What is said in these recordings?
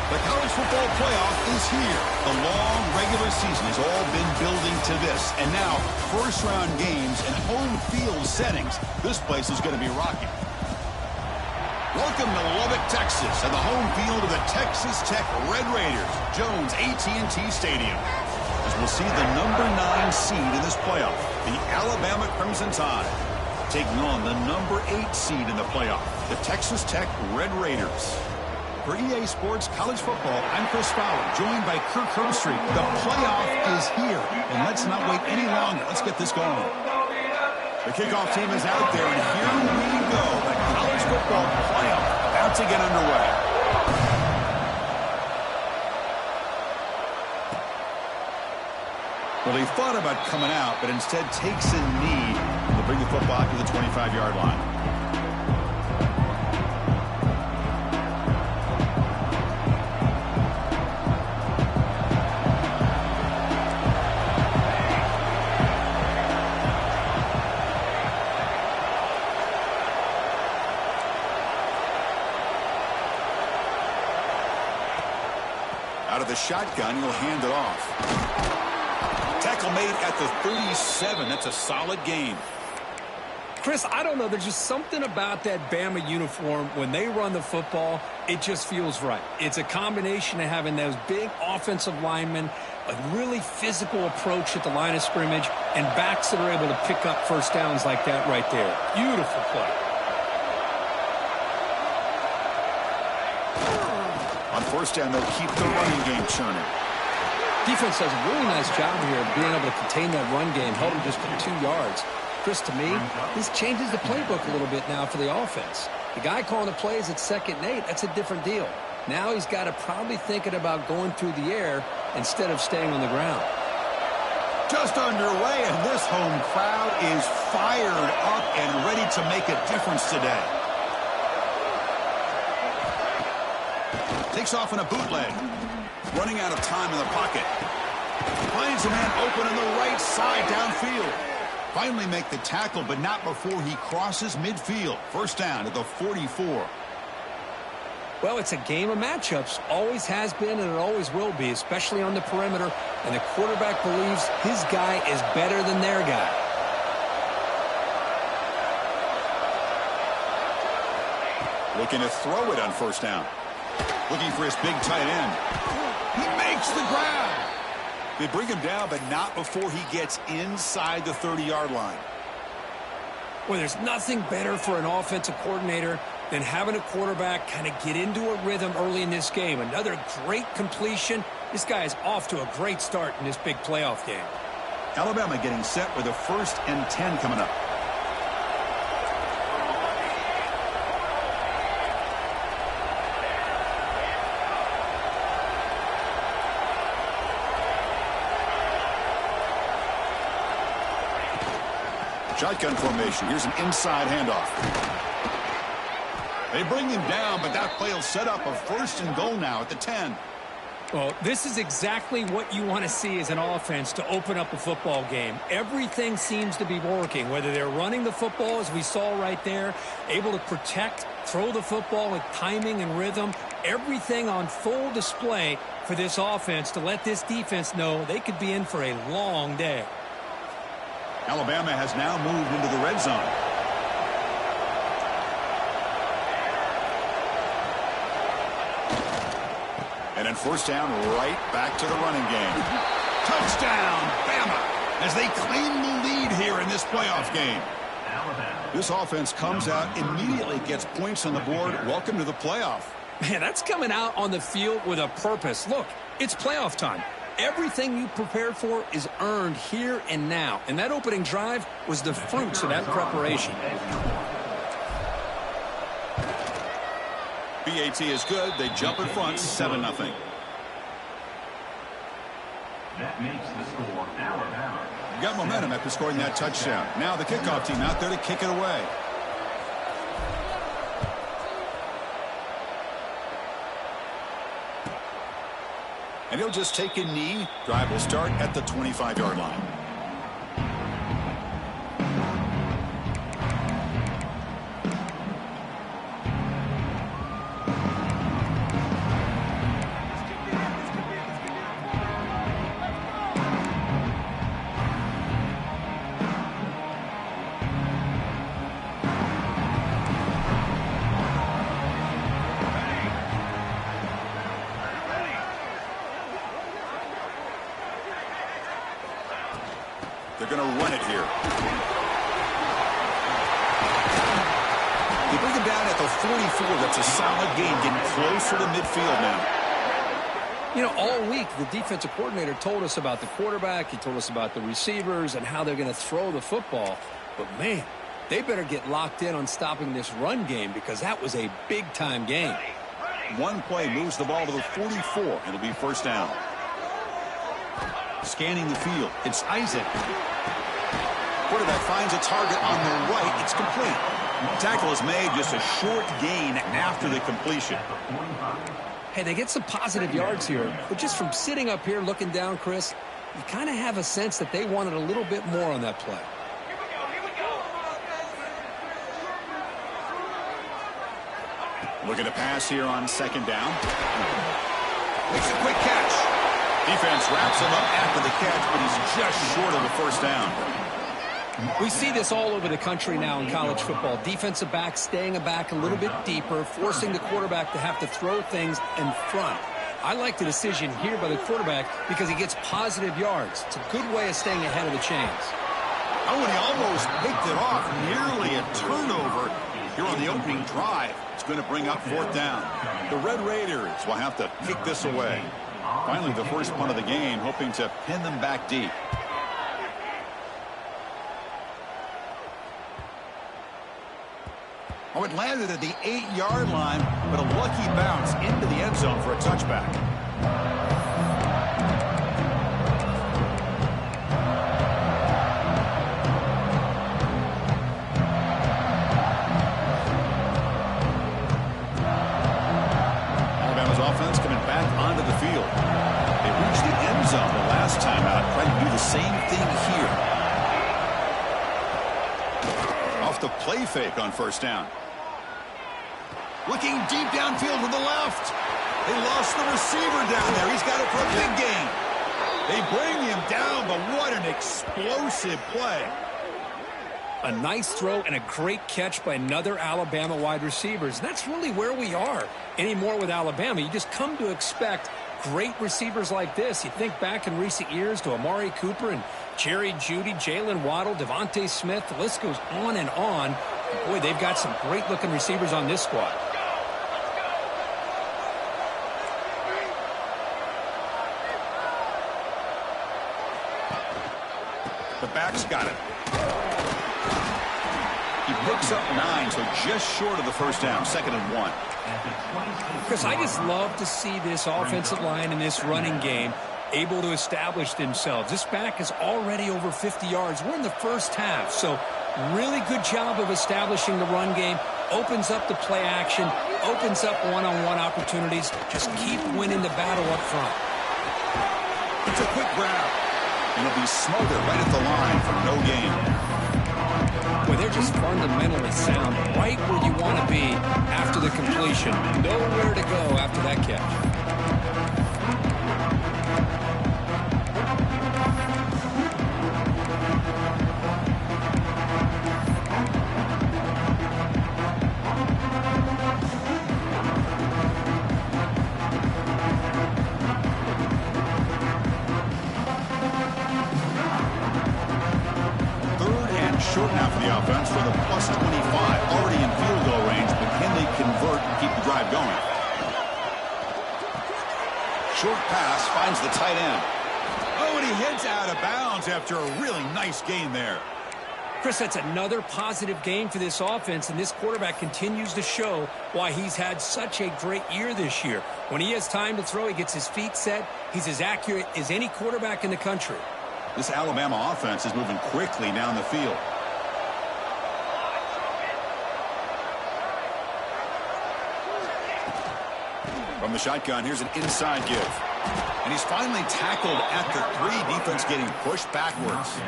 The college football playoff is here. The long regular season has all been building to this. And now, first-round games and home field settings. This place is going to be rocking. Welcome to Lubbock, Texas, and the home field of the Texas Tech Red Raiders, Jones AT&T Stadium. As we'll see the number 9 seed in this playoff, the Alabama Crimson Tide, taking on the number 8 seed in the playoff, the Texas Tech Red Raiders. For EA Sports College Football, I'm Chris Fowler, joined by Kirk Herbstreit. The playoff is here, and let's not wait any longer. Let's get this going. The kickoff team is out there, and here we go. The college football playoff about to get underway. Well, he thought about coming out, but instead takes a knee to bring the football to the 25-yard line. Out of the shotgun, he'll hand it off. Tackle made at the 37. That's a solid gain. Chris, I don't know. There's just something about that Bama uniform. When they run the football, it just feels right. It's a combination of having those big offensive linemen, a really physical approach at the line of scrimmage, and backs that are able to pick up first downs like that right there. Beautiful play. On first down, they'll keep the running game churning. Defense does a really nice job here of being able to contain that run game, held them just to 2 yards. Chris, to me, this changes the playbook a little bit now for the offense. The guy calling the plays at 2nd and 8, that's a different deal. Now he's got to probably thinking about going through the air instead of staying on the ground. Just underway, and this home crowd is fired up and ready to make a difference today. Takes off in a bootleg. Running out of time in the pocket. Finds a man open on the right side downfield. Finally make the tackle, but not before he crosses midfield. First down at the 44. Well, it's a game of matchups. Always has been, and it always will be, especially on the perimeter. And the quarterback believes his guy is better than their guy. Looking to throw it on first down. Looking for his big tight end. He makes the grab. They bring him down, but not before he gets inside the 30-yard line. Well, there's nothing better for an offensive coordinator than having a quarterback kind of get into a rhythm early in this game. Another great completion. This guy is off to a great start in this big playoff game. Alabama getting set with a 1st and 10 coming up. Shotgun formation. Here's an inside handoff. They bring him down, but that play will set up a 1st and goal now at the 10. Well, this is exactly what you want to see as an offense to open up a football game. Everything seems to be working, whether they're running the football, as we saw right there, able to protect, throw the football with timing and rhythm. Everything on full display for this offense to let this defense know they could be in for a long day. Alabama has now moved into the red zone. And then first down, right back to the running game. Touchdown, Bama, as they claim the lead here in this playoff game. This offense comes out, immediately gets points on the board. Welcome to the playoff. Man, that's coming out on the field with a purpose. Look, it's playoff time. Everything you prepared for is earned here and now. And that opening drive was the fruits of that preparation. BAT is good. They jump in front, 7-0. That makes the score Alabama. Got momentum after scoring that touchdown. Now the kickoff team out there to kick it away. And he'll just take a knee. Drive will start at the 25-yard line. They're going to run it here. They bring him down at the 44. That's a solid gain, getting closer to midfield now. You know, all week, the defensive coordinator told us about the quarterback. He told us about the receivers and how they're going to throw the football. But, man, they better get locked in on stopping this run game because that was a big-time game. One play moves the ball to the 44. It'll be first down. Scanning the field. It's Isaac. Quarterback finds a target on the right. It's complete. Tackle is made, just a short gain after the completion. Hey, they get some positive yards here, but just from sitting up here looking down, Chris, you kind of have a sense that they wanted a little bit more on that play. Looking to pass here on second down. Makes a quick catch. Defense wraps him up after the catch, but he's just short of the first down. We see this all over the country now in college football. Defensive backs staying back a little bit deeper, forcing the quarterback to have to throw things in front. I like the decision here by the quarterback because he gets positive yards. It's a good way of staying ahead of the chains. Oh, and he almost picked it off. Nearly a turnover here on the opening drive. It's going to bring up fourth down. The Red Raiders will have to kick this away. Finally, the first punt of the game, hoping to pin them back deep. Oh, it landed at the 8-yard line, but a lucky bounce into the end zone for a touchback. Alabama's offense coming back onto the field. They reached the end zone the last time out, trying to do the same thing here. Off the play fake on first down. Looking deep downfield to the left. They lost the receiver down there. He's got it for a big gain. They bring him down, but what an explosive play. A nice throw and a great catch by another Alabama wide receivers. That's really where we are anymore with Alabama. You just come to expect great receivers like this. You think back in recent years to Amari Cooper and Jerry Jeudy, Jalen Waddle, Devontae Smith. The list goes on and on. Boy, they've got some great-looking receivers on this squad. The back's got it. He picks up 9, so just short of the first down, 2nd and 1. Chris, I just love to see this offensive line in this running game able to establish themselves. This back is already over 50 yards. We're in the first half, so really good job of establishing the run game. Opens up the play action, opens up one-on-one opportunities. Just keep winning the battle up front. It's a quick grab. And he'll be smothered right at the line for no gain. Well, they're just fundamentally sound, right where you want to be after the completion. Nowhere to go after that catch. Short now for the offense for the plus 25. Already in field goal range, but can they convert and keep the drive going? Short pass finds the tight end. Oh, and he heads out of bounds after a really nice gain there. Chris, that's another positive game for this offense, and this quarterback continues to show why he's had such a great year this year. When he has time to throw, he gets his feet set. He's as accurate as any quarterback in the country. This Alabama offense is moving quickly down the field. From the shotgun, here's an inside give. And he's finally tackled at the 3. Defense getting pushed backwards.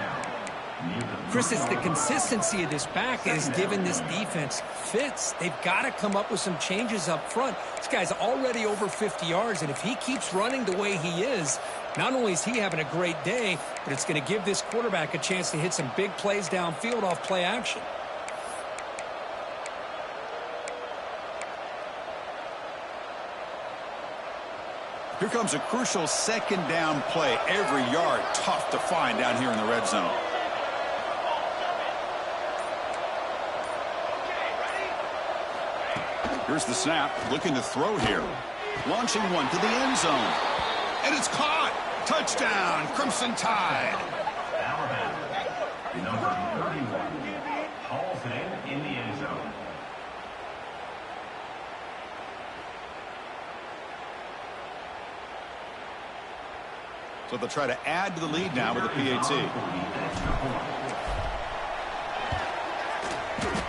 Chris, it's the consistency of this back that has given this defense fits. They've got to come up with some changes up front. This guy's already over 50 yards, and if he keeps running the way he is, not only is he having a great day, but it's going to give this quarterback a chance to hit some big plays downfield off play action. Here comes a crucial 2nd down play. Every yard tough to find down here in the red zone. Here's the snap, looking to throw here. Launching one to the end zone. And it's caught. Touchdown, Crimson Tide. Alabama, number 31, hauls it in the end zone. So they'll try to add to the lead now with the PAT.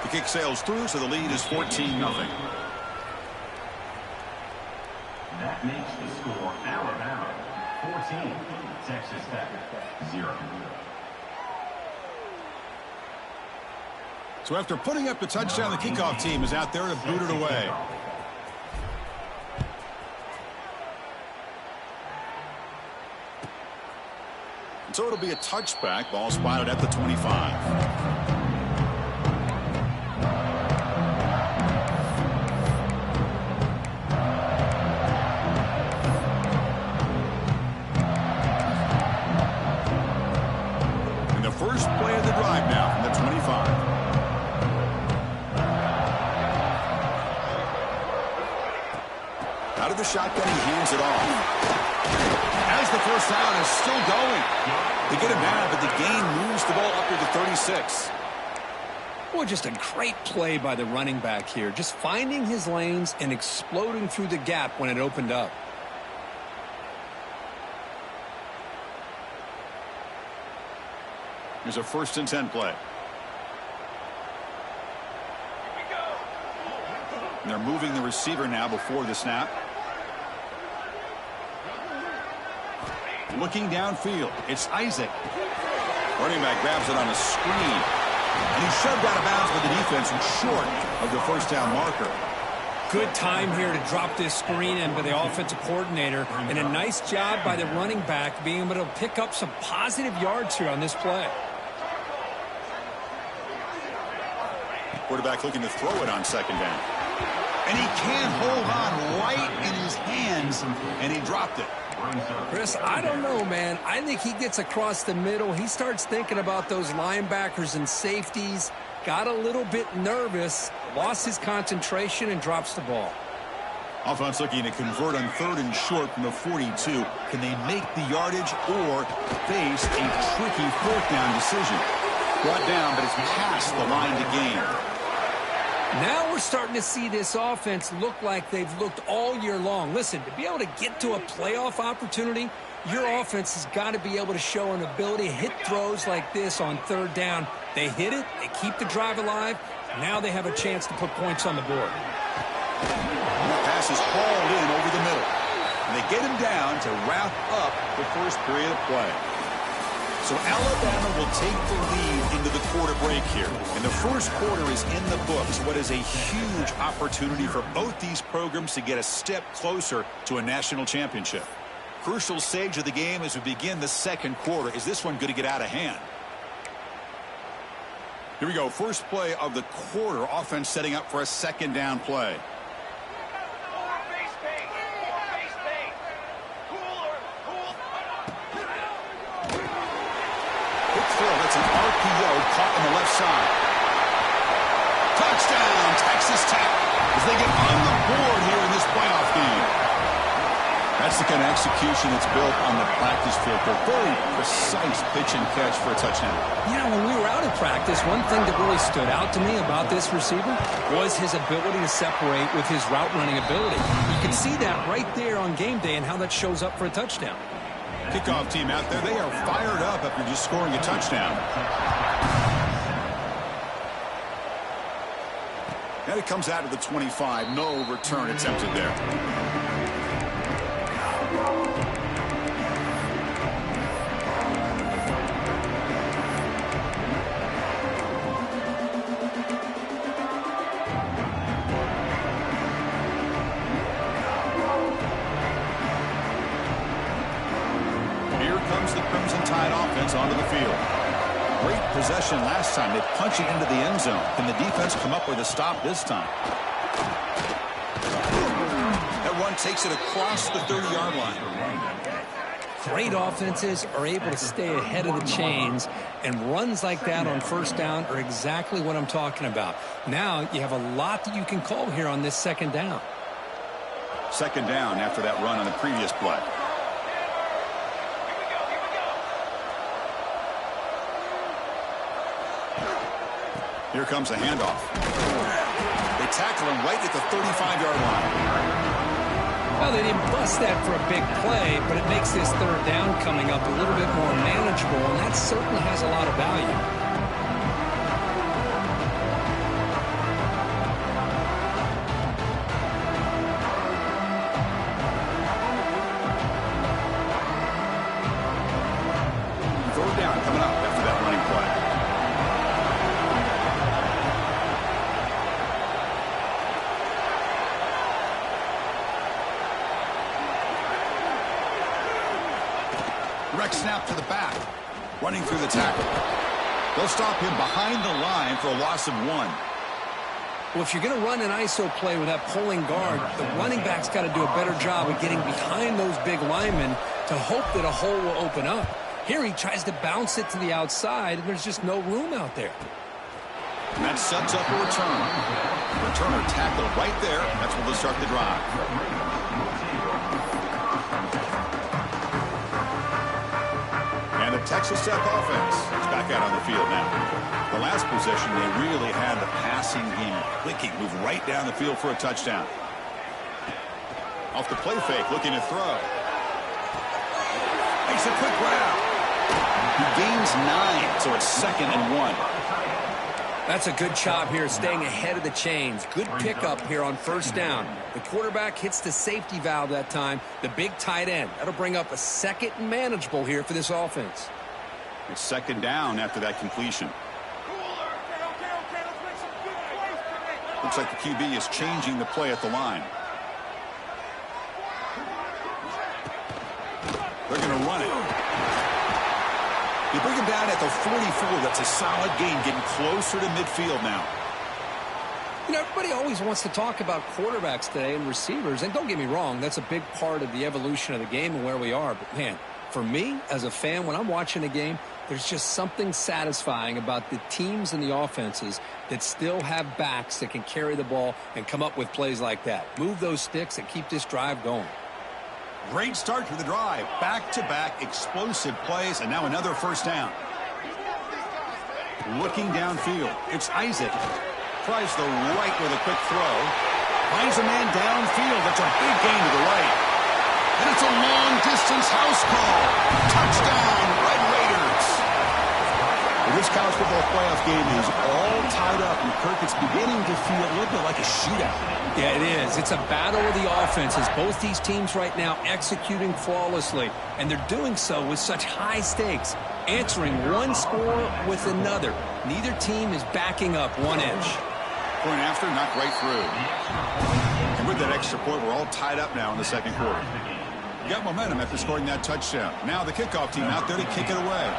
The kick sails through, so the lead is 14-0. That makes the score Alabama 14, Texas Tech 0. So after putting up the touchdown, the kickoff team is out there to boot it away. And so it'll be a touchback. Ball spotted at the 25. First play of the drive now from the 25. Out of the shotgun, he hands it off. As the first down is still going. They get him down, but the gain moves the ball up to the 36. Boy, just a great play by the running back here. Just finding his lanes and exploding through the gap when it opened up. Here's a 1st and 10 play. And they're moving the receiver now before the snap. Looking downfield, it's Isaac. Running back grabs it on a screen. And he's shoved out of bounds by the defense and short of the first down marker. Good time here to drop this screen in by the offensive coordinator. And a nice job by the running back being able to pick up some positive yards here on this play. Quarterback looking to throw it on 2nd down. And he can't hold on right in his hands, and he dropped it. Chris, I don't know, man. I think he gets across the middle. He starts thinking about those linebackers and safeties. Got a little bit nervous, lost his concentration, and drops the ball. Offense looking to convert on 3rd and short from the 42. Can they make the yardage or face a tricky 4th down decision? Brought down, but it's past the line to gain. Now we're starting to see this offense look like they've looked all year long. Listen, to be able to get to a playoff opportunity, your offense has got to be able to show an ability to hit throws like this on 3rd down. They hit it, they keep the drive alive. Now they have a chance to put points on the board. And the pass is hauled in over the middle. And they get him down to wrap up the first period of play. So Alabama will take the lead into the quarter break here. And the first quarter is in the books. What is a huge opportunity for both these programs to get a step closer to a national championship. Crucial stage of the game as we begin the 2nd quarter. Is this one going to get out of hand? Here we go. First play of the quarter. Offense setting up for a 2nd down play. It's an RPO caught on the left side. Touchdown, Texas Tech, as they get on the board here in this playoff game. That's the kind of execution that's built on the practice field. A very precise pitch and catch for a touchdown. You know, when we were out in practice, one thing that really stood out to me about this receiver was his ability to separate with his route running ability. You can see that right there on game day and how that shows up for a touchdown. Kickoff team out there, they are fired up after just scoring a touchdown. And it comes out of the 25. No return attempted there. The Crimson Tide offense onto the field. Great possession last time. They punch it into the end zone. Can the defense come up with a stop this time? That run takes it across the 30-yard line. Great offenses are able to stay ahead of the chains, and runs like that on first down are exactly what I'm talking about. Now you have a lot that you can call here on this second down. Second down after that run on the previous play. Here comes a handoff. They tackle him right at the 35-yard line. Well, they didn't bust that for a big play, but it makes this third down coming up a little bit more manageable, and that certainly has a lot of value. Third down coming up after that running play. Direct snap to the back. Running through the tackle. They'll stop him behind the line for a loss of 1. Well, if you're going to run an ISO play with that pulling guard, the running back's got to do a better job of getting behind those big linemen to hope that a hole will open up. Here he tries to bounce it to the outside, and there's just no room out there. And that sets up a return. Returner tackled right there. That's where they'll start the drive. And the Texas Tech offense is back out on the field now. The last possession, they really had the passing game clicking. Move right down the field for a touchdown. Off the play fake, looking to throw. Makes a quick grab. He gains 9, so it's 2nd and 1. That's a good job here, staying ahead of the chains. Good pickup here on first down. The quarterback hits the safety valve that time, the big tight end. That'll bring up a 2nd and manageable here for this offense. It's 2nd down after that completion. Looks like the QB is changing the play at the line. They're going to run it. They bring him down at the 44. That's a solid gain, getting closer to midfield now. You know, everybody always wants to talk about quarterbacks today and receivers, and don't get me wrong, that's a big part of the evolution of the game and where we are. But, man, for me, as a fan, when I'm watching a game, there's just something satisfying about the teams and the offenses that still have backs that can carry the ball and come up with plays like that. Move those sticks and keep this drive going. Great start to the drive. Back-to-back explosive plays, and now another first down. Looking downfield, it's Isaac. Tries the right with a quick throw. Finds a man downfield. That's a big gain to the right. And it's a long-distance house call. Touchdown, Red Raiders. Well, this college football playoff game is all tied up, and Kirk, it's beginning to feel a little bit like a shootout. Yeah, it is. It's a battle of the offenses. Both these teams right now executing flawlessly, and they're doing so with such high stakes, answering one score with another. Neither team is backing up 1 inch. Point after, knocked right through. And with that extra point, we're all tied up now in the second quarter. You got momentum after scoring that touchdown. Now the kickoff team out there to kick it away.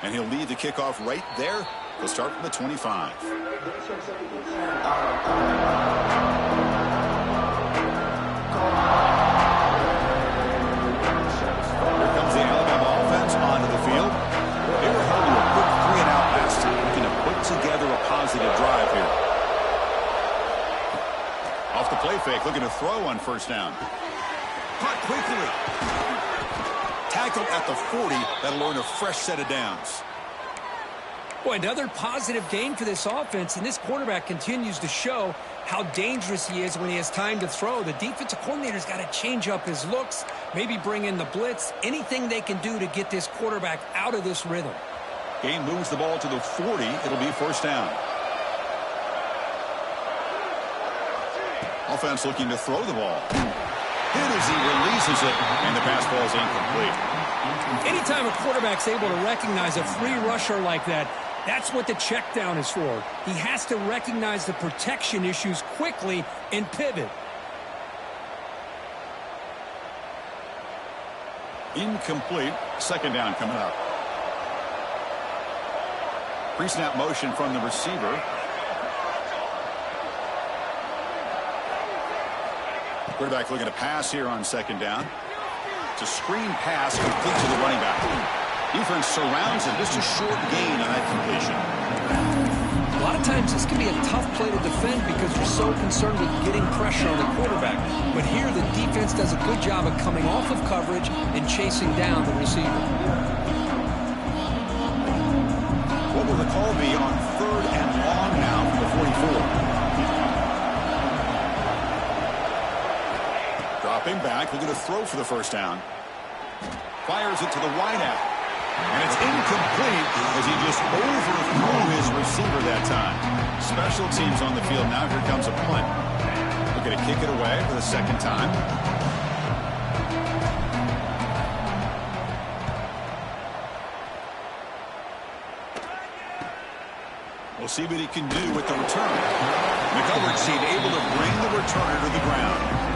And he'll lead the kickoff right there. He'll start from the 25. Here comes the Alabama offense onto the field. They were held to a quick 3-and-out last time, looking to put together a positive drive here. Off the play fake, looking to throw on first down. Caught quickly. Tackled at the 40. That'll earn a fresh set of downs. Boy, another positive gain for this offense, and this quarterback continues to show how dangerous he is when he has time to throw. The defensive coordinator's got to change up his looks, maybe bring in the blitz, anything they can do to get this quarterback out of this rhythm. Game moves the ball to the 40. It'll be first down. Offense looking to throw the ball. Hit as he releases it, and the pass ball is incomplete. Anytime a quarterback's able to recognize a free rusher like that, that's what the check down is for. He has to recognize the protection issues quickly and pivot. Incomplete. Second down coming up. Pre-snap motion from the receiver. Quarterback looking to pass here on second down. It's a screen pass complete to the running back. Defense surrounds him. Just a short gain on that completion. A lot of times this can be a tough play to defend because you're so concerned with getting pressure on the quarterback. But here the defense does a good job of coming off of coverage and chasing down the receiver. What will the call be on 3rd and long now from the 44? Dropping back, looking to throw for the first down. Fires it to the wideout. And it's incomplete as he just overthrew his receiver that time. Special teams on the field now. Here comes a punt. Looking to kick it away for the second time. We'll see what he can do with the return. The coverage team able to bring the returner to the ground.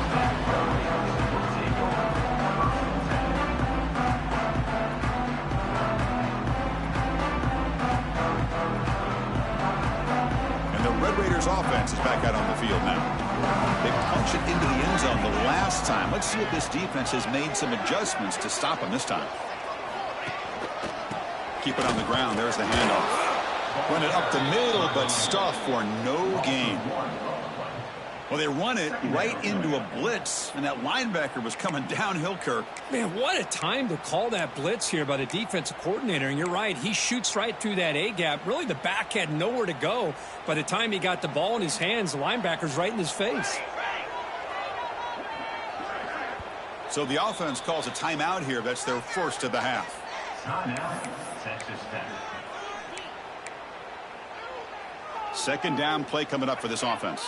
Offense is back out on the field now. They punch it into the end zone the last time. Let's see if this defense has made some adjustments to stop him this time. Keep it on the ground. There's the handoff. Run it up the middle, but stuffed for no gain. Well, they run it right into a blitz, and that linebacker was coming downhill, Kirk. Man, what a time to call that blitz here by the defensive coordinator. And you're right, he shoots right through that A-gap. Really, the back had nowhere to go. By the time he got the ball in his hands, the linebacker's right in his face. So the offense calls a timeout here. That's their first of the half. Timeout, Texas Tech. Second down play coming up for this offense.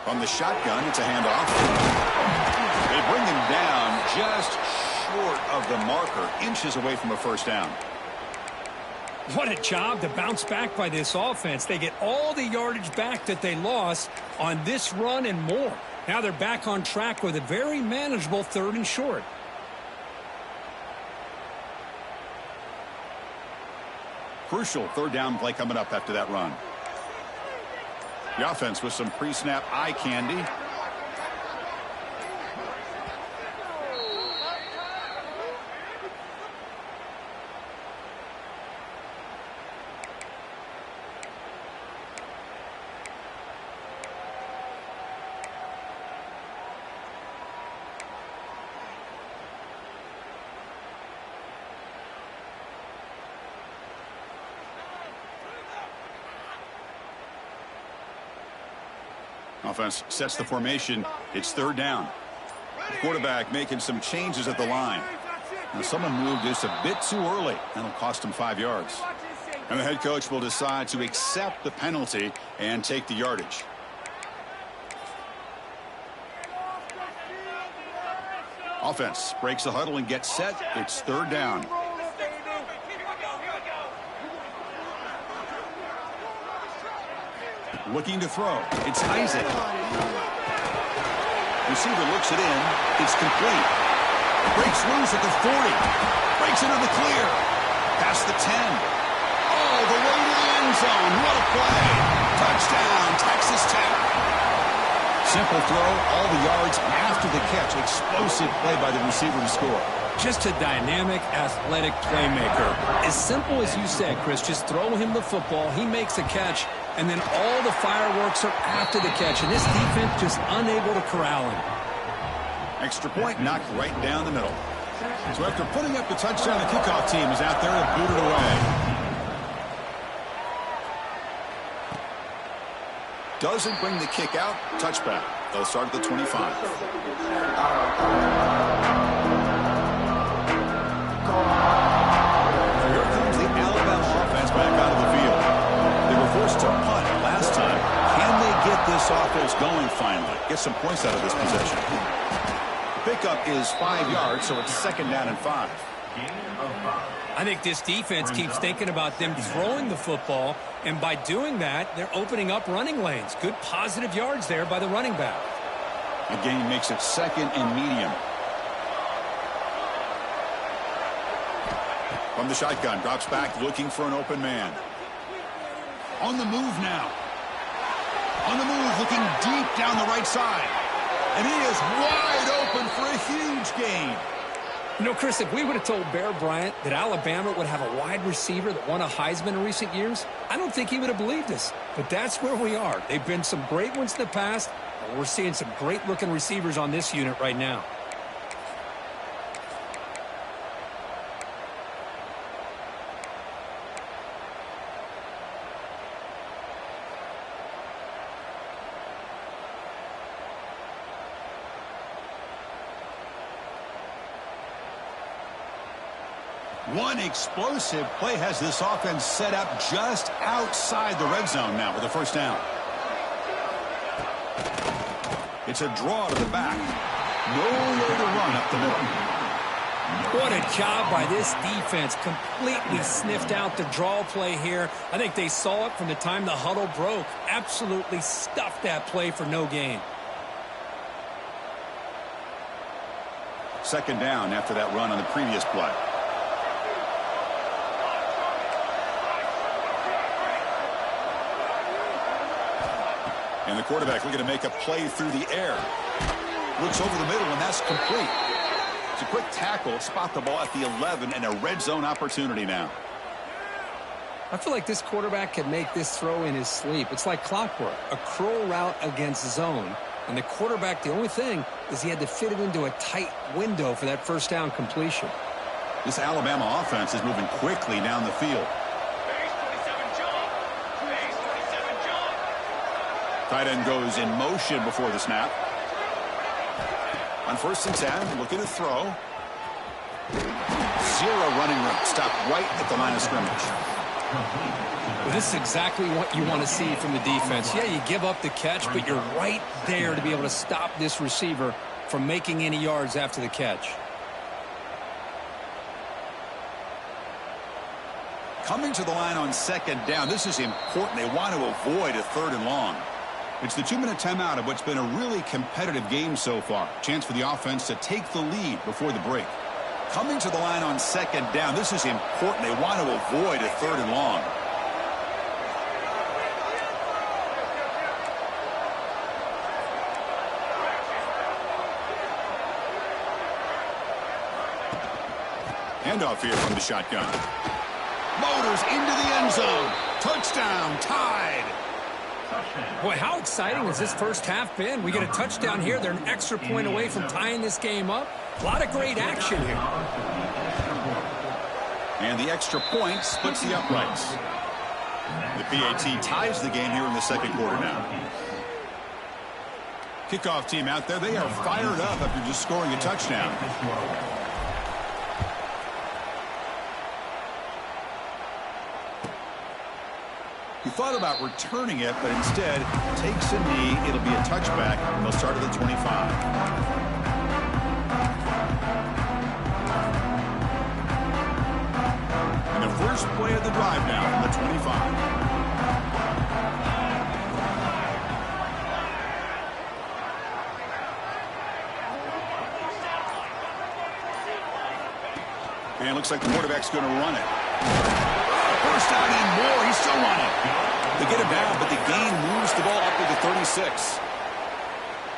From the shotgun, it's a handoff. They bring him down just short of the marker, inches away from a first down. What a job to bounce back by this offense. They get all the yardage back that they lost on this run and more. Now they're back on track with a very manageable 3rd and short. Crucial 3rd down play coming up after that run. The offense with some pre-snap eye candy. Offense sets the formation. It's 3rd down. The quarterback making some changes at the line. Now someone moved just a bit too early. That'll cost him 5 yards. And the head coach will decide to accept the penalty and take the yardage. Offense breaks the huddle and gets set. It's 3rd down. Looking to throw. It's Isaac. Receiver looks it in. It's complete. Breaks loose at the 40. Breaks into the clear. Past the 10. Oh, the way to the end zone. What a play. Touchdown, Texas Tech. Simple throw. All the yards after the catch. Explosive play by the receiver to score. Just a dynamic, athletic playmaker. As simple as you said, Chris, just throw him the football. He makes a catch, and then all the fireworks are after the catch. And this defense just unable to corral him. Extra point knocked right down the middle. So after putting up the touchdown, the kickoff team is out there to boot it away. Doesn't bring the kick out. Touchback. They'll start at the 25. Here comes the Alabama offense back out of the field. They were forced to punt last time. Can they get this offense going finally? Get some points out of this possession. The pickup is 5 yards, so it's 2nd down and 5. I think this defense keeps thinking about them throwing the football, and by doing that, they're opening up running lanes. Good positive yards there by the running back. The gain makes it 2nd and medium. From the shotgun, drops back, looking for an open man. On the move now. On the move, looking deep down the right side. And he is wide open for a huge gain. You know, Chris, if we would have told Bear Bryant that Alabama would have a wide receiver that won a Heisman in recent years, I don't think he would have believed us. But that's where we are. They've been some great ones in the past, and we're seeing some great-looking receivers on this unit right now. One explosive play has this offense set up just outside the red zone now with a first down. It's a draw to the back. Nowhere to run up the middle. What a job by this defense. Completely sniffed out the draw play here. I think they saw it from the time the huddle broke. Absolutely stuffed that play for no gain. Second down after that run on the previous play. And the quarterback looking to make a play through the air. Looks over the middle, and that's complete. It's a quick tackle, spot the ball at the 11, and a red zone opportunity now. I feel like this quarterback can make this throw in his sleep. It's like clockwork, a curl route against zone. And the quarterback, the only thing is he had to fit it into a tight window for that first down completion. This Alabama offense is moving quickly down the field. Tight end goes in motion before the snap. On 1st and 10, looking to throw. Zero running room. Stopped right at the line of scrimmage. Well, this is exactly what you want to see from the defense. Yeah, you give up the catch, but you're right there to be able to stop this receiver from making any yards after the catch. Coming to the line on 2nd down. This is important. They want to avoid a 3rd and long. It's the 2-minute timeout of what's been a really competitive game so far. Chance for the offense to take the lead before the break. Coming to the line on 2nd down. This is important. They want to avoid a 3rd and long. Handoff here from the shotgun. Motors into the end zone. Touchdown, tied. Boy, how exciting has this first half been? We get a touchdown here. They're an extra point away from tying this game up. A lot of great action here. And the extra point splits the uprights. The PAT ties the game here in the 2nd quarter now. Kickoff team out there. They are fired up after just scoring a touchdown. He thought about returning it, but instead takes a knee. It'll be a touchback, and they'll start at the 25. And the first play of the drive now from the 25. And it looks like the quarterback's going to run it. First down and more. He's still running. They get him down, but the gain moves the ball up to the 36.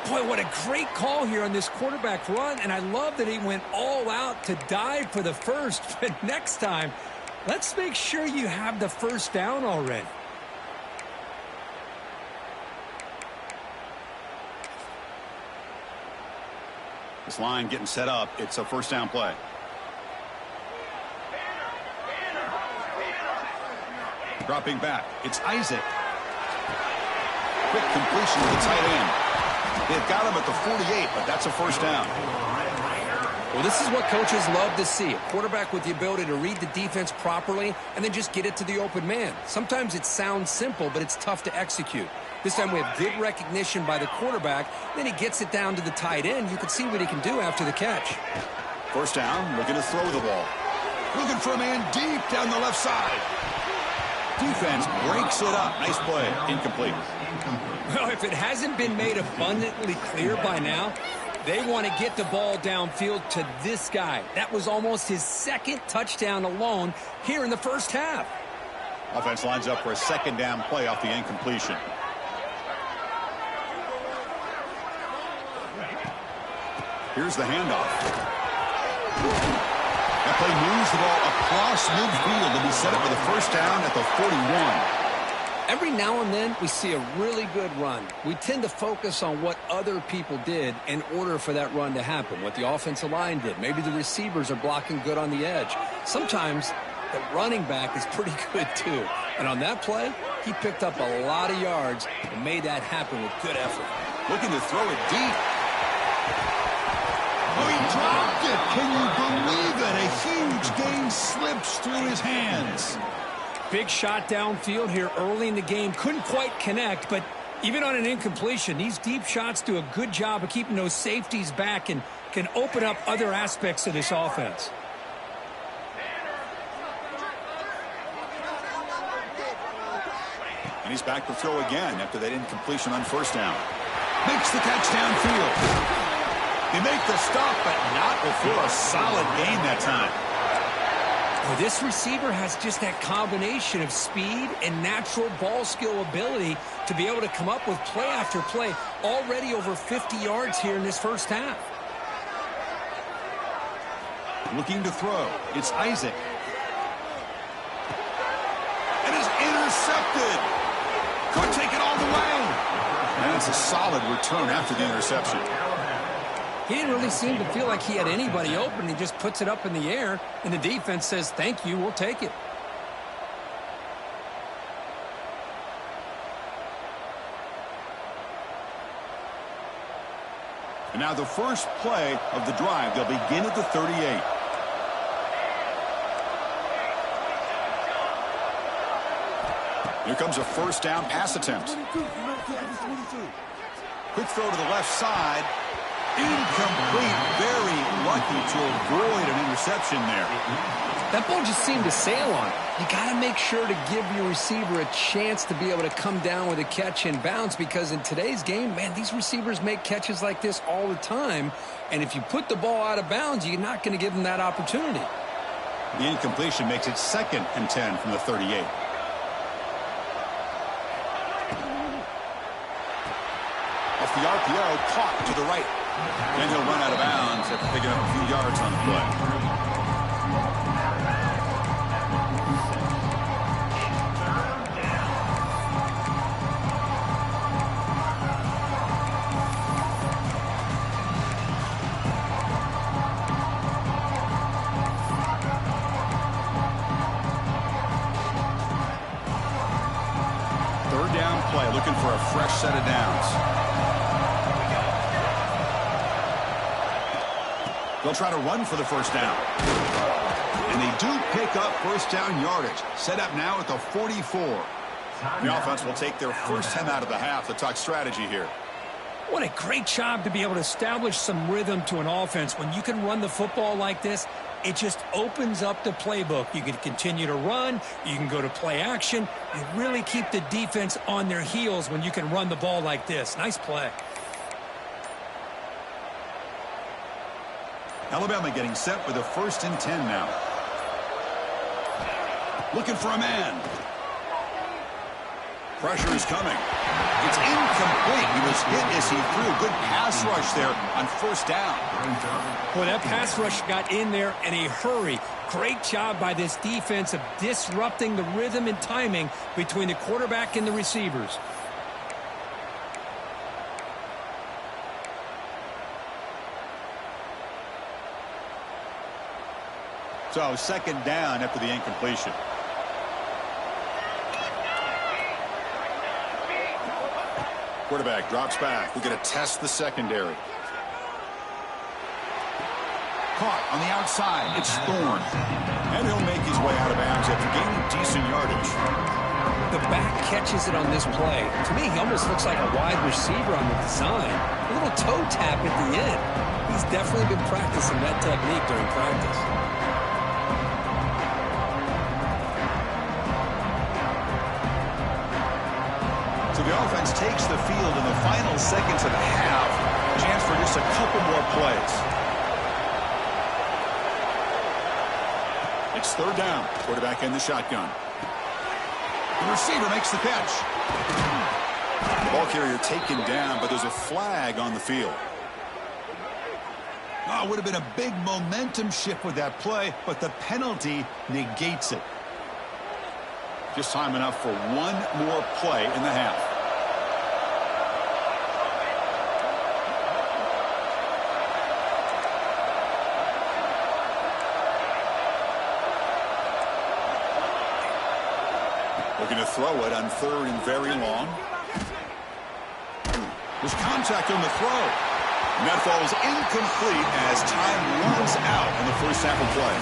Boy, what a great call here on this quarterback run, and I love that he went all out to dive for the first. But next time, let's make sure you have the first down already. This line getting set up. It's a first down play. Dropping back. It's Isaac. Quick completion to the tight end. They've got him at the 48, but that's a first down. Well, this is what coaches love to see. A quarterback with the ability to read the defense properly and then just get it to the open man. Sometimes it sounds simple, but it's tough to execute. This time we have good recognition by the quarterback. Then he gets it down to the tight end. You can see what he can do after the catch. First down, looking to throw the ball. Looking for a man deep down the left side. Defense breaks it up. Nice play. Incomplete. Well, if it hasn't been made abundantly clear by now, They want to get the ball downfield to this guy. That was almost his second touchdown alone here in the first half. Offense lines up for a second down play off the incompletion. Here's the handoff. That play moves the ball across midfield to be set up for the first down at the 41. Every now and then, we see a really good run. We tend to focus on what other people did in order for that run to happen, what the offensive line did. Maybe the receivers are blocking good on the edge. Sometimes the running back is pretty good, too. And on that play, he picked up a lot of yards and made that happen with good effort. Looking to throw it deep. Oh, he dropped it. Can you believe it? A huge gain slips through his hands. Big shot downfield here early in the game. Couldn't quite connect, but even on an incompletion, these deep shots do a good job of keeping those safeties back and can open up other aspects of this offense. And he's back to throw again after that incompletion on first down. Makes the catch downfield. They make the stop, but not before a solid gain that time. Well, this receiver has just that combination of speed and natural ball skill ability to be able to come up with play after play. Already over 50 yards here in this first half. Looking to throw. It's Isaac. And is intercepted. Could take it all the way. And it's a solid return after the interception. He didn't really seem to feel like he had anybody open. He just puts it up in the air, and the defense says, thank you, we'll take it. And now the first play of the drive. They'll begin at the 38. Here comes a first down pass attempt. Quick throw to the left side. Incomplete. Very lucky to avoid an interception there. That ball just seemed to sail on. You got to make sure to give your receiver a chance to be able to come down with a catch and bounce, because in today's game, man, these receivers make catches like this all the time. And if you put the ball out of bounds, you're not going to give them that opportunity. The incompletion makes it 2nd and 10 from the 38. Off the RPO, caught to the right. And he'll run out of bounds after picking up a few yards on the play. Third down play, looking for a fresh set of downs. They'll try to run for the first down. And they do pick up first down yardage. Set up now at the 44. The offense will take their first 10 out of the half. Let's talk strategy here. What a great job to be able to establish some rhythm to an offense. When you can run the football like this, it just opens up the playbook. You can continue to run. You can go to play action. You really keep the defense on their heels when you can run the ball like this. Nice play. Alabama getting set for the 1st and 10 now. Looking for a man. Pressure is coming. It's incomplete. He was hit as he threw a good pass rush there on first down. Boy, that pass rush got in there in a hurry. Great job by this defense of disrupting the rhythm and timing between the quarterback and the receivers. So 2nd down after the incompletion. Quarterback drops back. We're going to test the secondary. Caught on the outside. It's Thorne. And he'll make his way out of bounds after gaining decent yardage. The back catches it on this play. To me, he almost looks like a wide receiver on the design. A little toe tap at the end. He's definitely been practicing that technique during practice. So the offense takes the field in the final seconds of the half. Chance for just a couple more plays. It's third down. Quarterback in the shotgun. The receiver makes the catch. The ball carrier taken down, but there's a flag on the field. Oh, it would have been a big momentum shift with that play, but the penalty negates it. Just time enough for one more play in the half. Looking to throw it on third and very long. There's contact on the throw. And that falls incomplete as time runs out in the first half of play.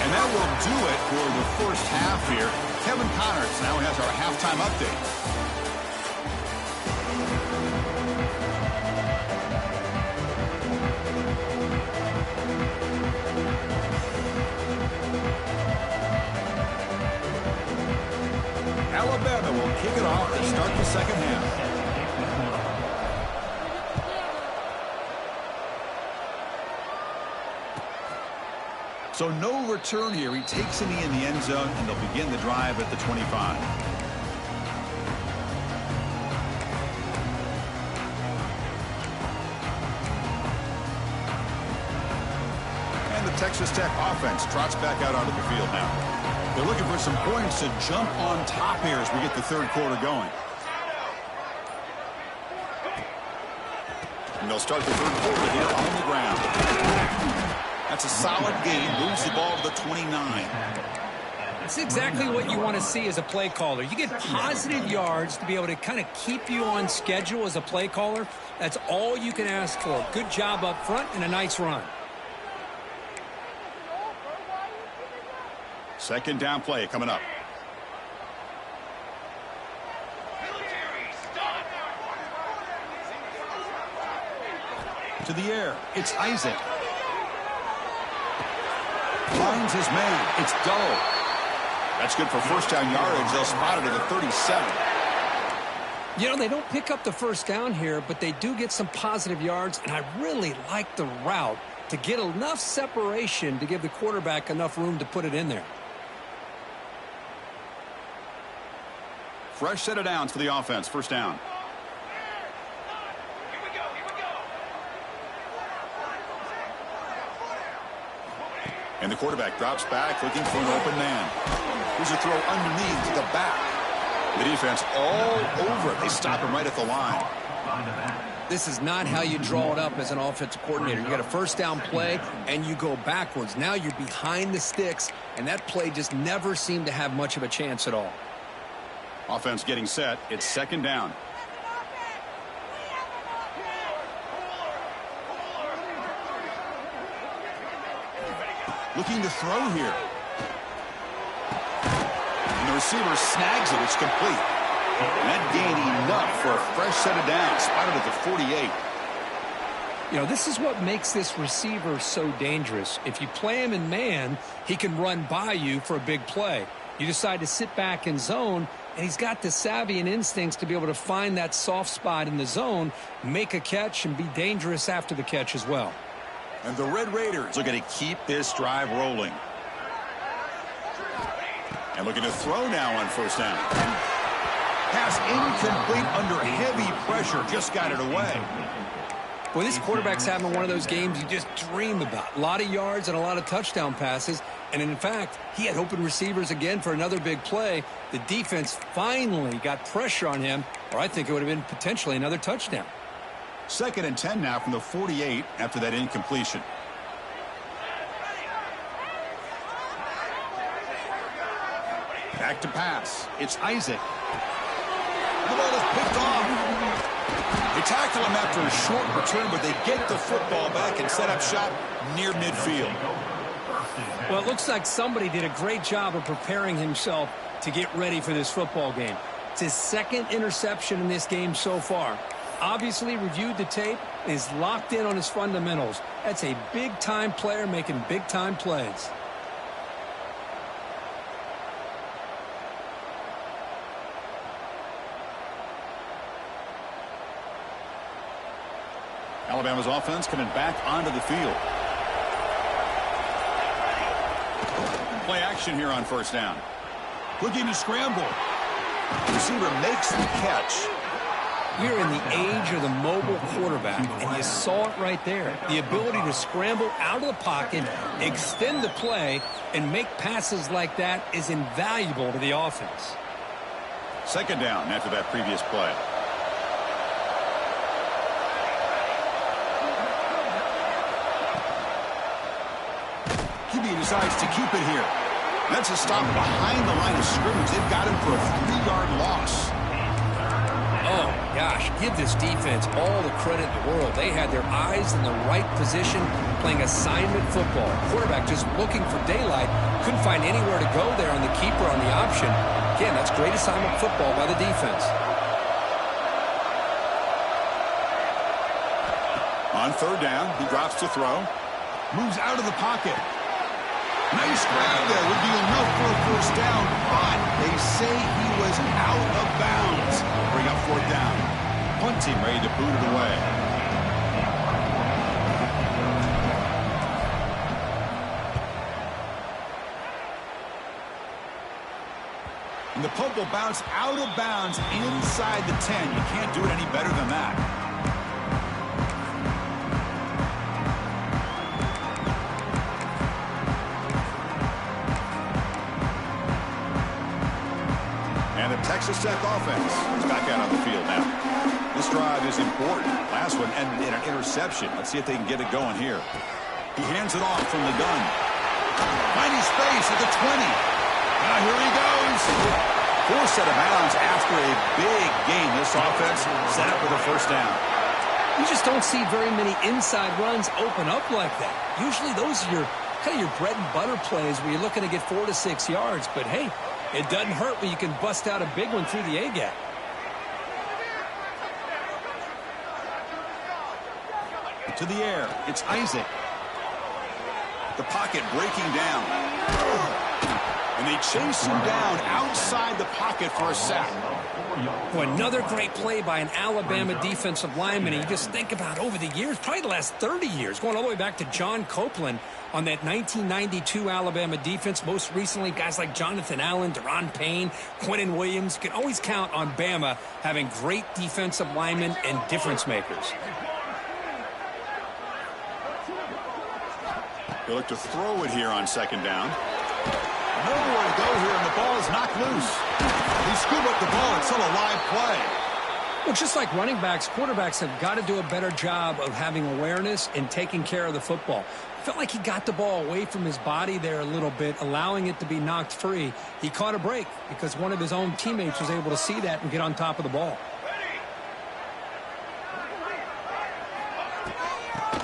And that will do it for the first half here. Kevin Connors now has our halftime update. Alabama will kick it off to start the second half. So no return here. He takes a knee in the end zone, and they'll begin the drive at the 25. And the Texas Tech offense trots back out onto the field now. They're looking for some points to jump on top here as we get the third quarter going. And they'll start the third quarter here on the ground. That's a solid gain. Moves the ball to the 29. That's exactly what you want to see as a play caller. You get positive yards to be able to kind of keep you on schedule as a play caller. That's all you can ask for. Good job up front and a nice run. Second down play coming up. To the air. It's Isaac. Finds his man. It's Dull. That's good for first down yardage. They'll spot it at the 37. You know, they don't pick up the first down here, but they do get some positive yards, and I really like the route to get enough separation to give the quarterback enough room to put it in there. Fresh set of downs for the offense. First down. And the quarterback drops back looking for an open man. Here's a throw underneath to the back. The defense all over it. They stop him right at the line. This is not how you draw it up as an offensive coordinator. You got a first down play, and you go backwards. Now you're behind the sticks, and that play just never seemed to have much of a chance at all. Offense getting set. It's second down. Looking to throw here. And the receiver snags it. It's complete. And that gained enough for a fresh set of downs. Spotted at the 48. You know, this is what makes this receiver so dangerous. If you play him in man, he can run by you for a big play. You decide to sit back in zone, and he's got the savvy and instincts to be able to find that soft spot in the zone, make a catch, and be dangerous after the catch as well. And the Red Raiders are going to keep this drive rolling. And looking to throw now on first down. Pass incomplete under heavy pressure. Just got it away. Well, this quarterback's having one of those games you just dream about. A lot of yards and a lot of touchdown passes. And in fact, he had open receivers again for another big play. The defense finally got pressure on him, or I think it would have been potentially another touchdown. Second and 10 now from the 48 after that incompletion. Back to pass. It's Isaac. The ball is picked off. They tackle him after a short return, but they get the football back and set up shop near midfield. Well, it looks like somebody did a great job of preparing himself to get ready for this football game. It's his second interception in this game so far. Obviously reviewed the tape, is locked in on his fundamentals. That's a big-time player making big-time plays. Alabama's offense coming back onto the field. Play action here on first down. Looking to scramble. The receiver makes the catch. We're in the age of the mobile quarterback, and you saw it right there. The ability to scramble out of the pocket, extend the play, and make passes like that is invaluable to the offense. Second down after that previous play. QB decides to keep it here. That's a stop behind the line of scrimmage. They've got him for a 3-yard loss. Oh, gosh, give this defense all the credit in the world. They had their eyes in the right position, playing assignment football. Quarterback just looking for daylight. Couldn't find anywhere to go there on the keeper on the option. Again, that's great assignment football by the defense. On third down, he drops to throw. Moves out of the pocket. Nice grab there. Would be enough for a first down, but they say he was out of bounds. Bring up fourth down. Punt team ready to boot it away. And the punt will bounce out of bounds inside the 10. You can't do it any better than that. And the Texas Tech offense is back out on the field now. This drive is important. Last one ended in an interception. Let's see if they can get it going here. He hands it off from the gun. Finding space at the 20. Now here he goes. Forced out of bounds after a big game. This offense set up with a first down. You just don't see very many inside runs open up like that. Usually those are kind of your bread and butter plays where you're looking to get 4 to 6 yards. But hey, it doesn't hurt when you can bust out a big one through the A-gap. To the air, it's Isaac. The pocket breaking down. And they chase him down outside the pocket for a sack. Boy, another great play by an Alabama defensive lineman. And you just think about over the years, probably the last 30 years, going all the way back to John Copeland on that 1992 Alabama defense. Most recently, guys like Jonathan Allen, Deron Payne, Quentin Williams. You can always count on Bama having great defensive linemen and difference makers. They look to throw it here on second down. Nowhere to go here, and the ball is knocked loose. They scoop up the ball. It's still a live play. Well, just like running backs, quarterbacks have got to do a better job of having awareness and taking care of the football. Felt like he got the ball away from his body there a little bit, allowing it to be knocked free. He caught a break because one of his own teammates was able to see that and get on top of the ball.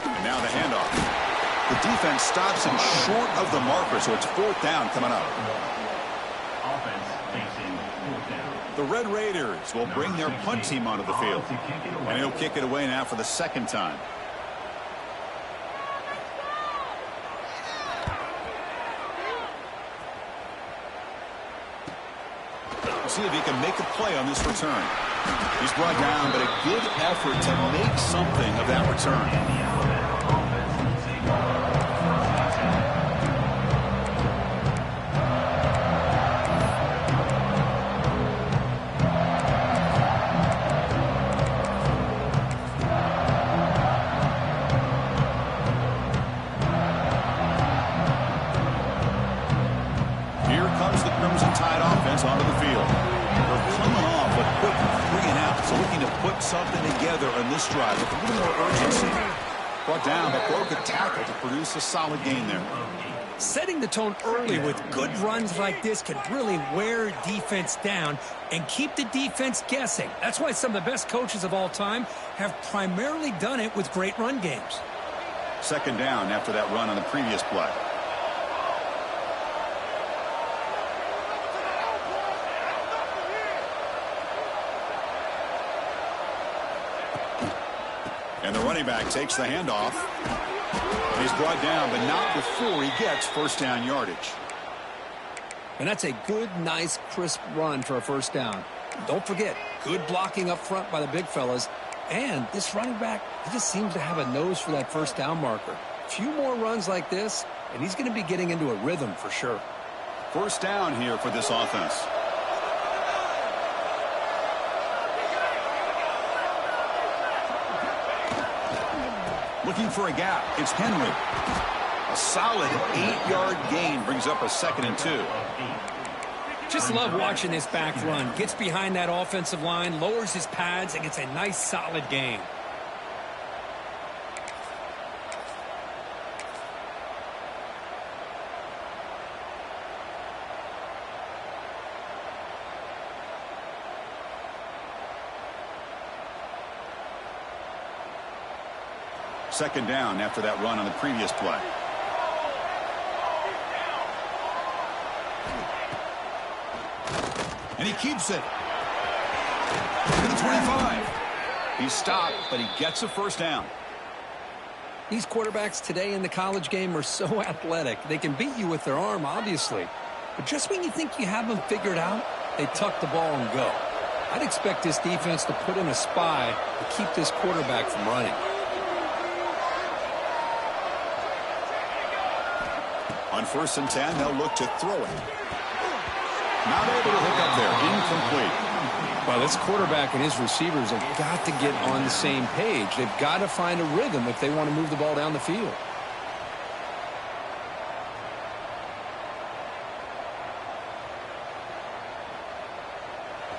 And now the handoff. The defense stops him short of the marker, so it's fourth down coming up. Offense facing fourth down. The Red Raiders will bring their punt team onto the field. And he'll kick it away now for the second time. We'll see if he can make a play on this return. He's brought down, but a good effort to make something of that return. Onto the field. They're coming off a quick 3 and out, so looking to put something together on this drive with a little more urgency. Brought down, but broke a tackle to produce a solid gain there. Setting the tone early with good runs like this can really wear defense down and keep the defense guessing. That's why some of the best coaches of all time have primarily done it with great run games. Second down after that run on the previous play. And the running back takes the handoff. He's brought down, but not before he gets first down yardage. And that's a good, nice, crisp run for a first down. Don't forget, good blocking up front by the big fellas. And this running back, he just seems to have a nose for that first down marker. A few more runs like this, and he's going to be getting into a rhythm for sure. First down here for this offense. Looking for a gap. It's Henry. A solid 8-yard gain brings up a 2nd and 2. Just love watching this back run. Gets behind that offensive line, lowers his pads, and gets a nice solid gain. Second down after that run on the previous play. And he keeps it. To the 25. He's stopped, but he gets a first down. These quarterbacks today in the college game are so athletic. They can beat you with their arm, obviously. But just when you think you have them figured out, they tuck the ball and go. I'd expect this defense to put in a spy to keep this quarterback from running. On 1st and 10, they'll look to throw it. Not able to hook up there. Incomplete. Well, this quarterback and his receivers have got to get on the same page. They've got to find a rhythm if they want to move the ball down the field.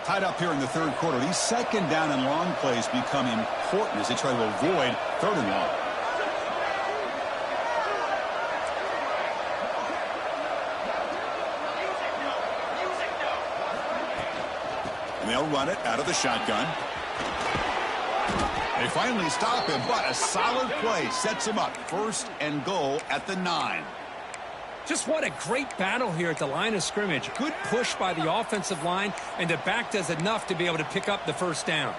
Tied up here in the 3rd quarter. These second down and long plays become important as they try to avoid 3rd and long. And they'll run it out of the shotgun. They finally stop him, but a solid play sets him up. 1st and goal at the 9. Just what a great battle here at the line of scrimmage. Good push by the offensive line, and the back does enough to be able to pick up the first down.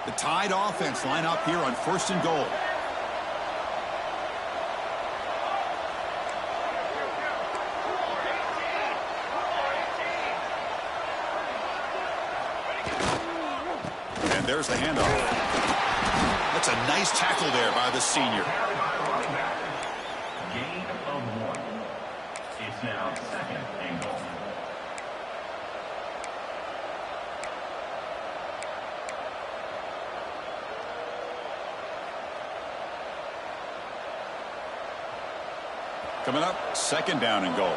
The Tide offense line up here on 1st and goal. And there's the handoff. That's a nice tackle there by the senior. Gain of 1. It's now 2nd and goal. Coming up, 2nd down and goal.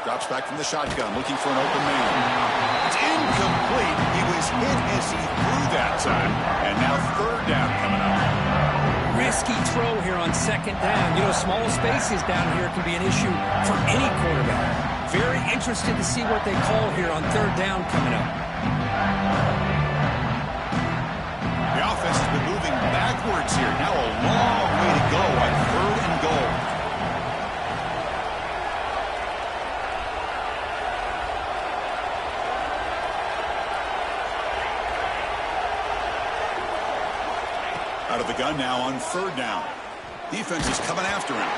Drops back from the shotgun, looking for an open man. It's incomplete. He was hit as he threw that time. And now 3rd down coming up. Risky throw here on 2nd down. You know, small spaces down here can be an issue for any quarterback. Very interested to see what they call here on 3rd down coming up. The offense has been moving backwards here. Now a long way to go on 3rd and goal. Out of the gun now on 3rd down. Defense is coming after him.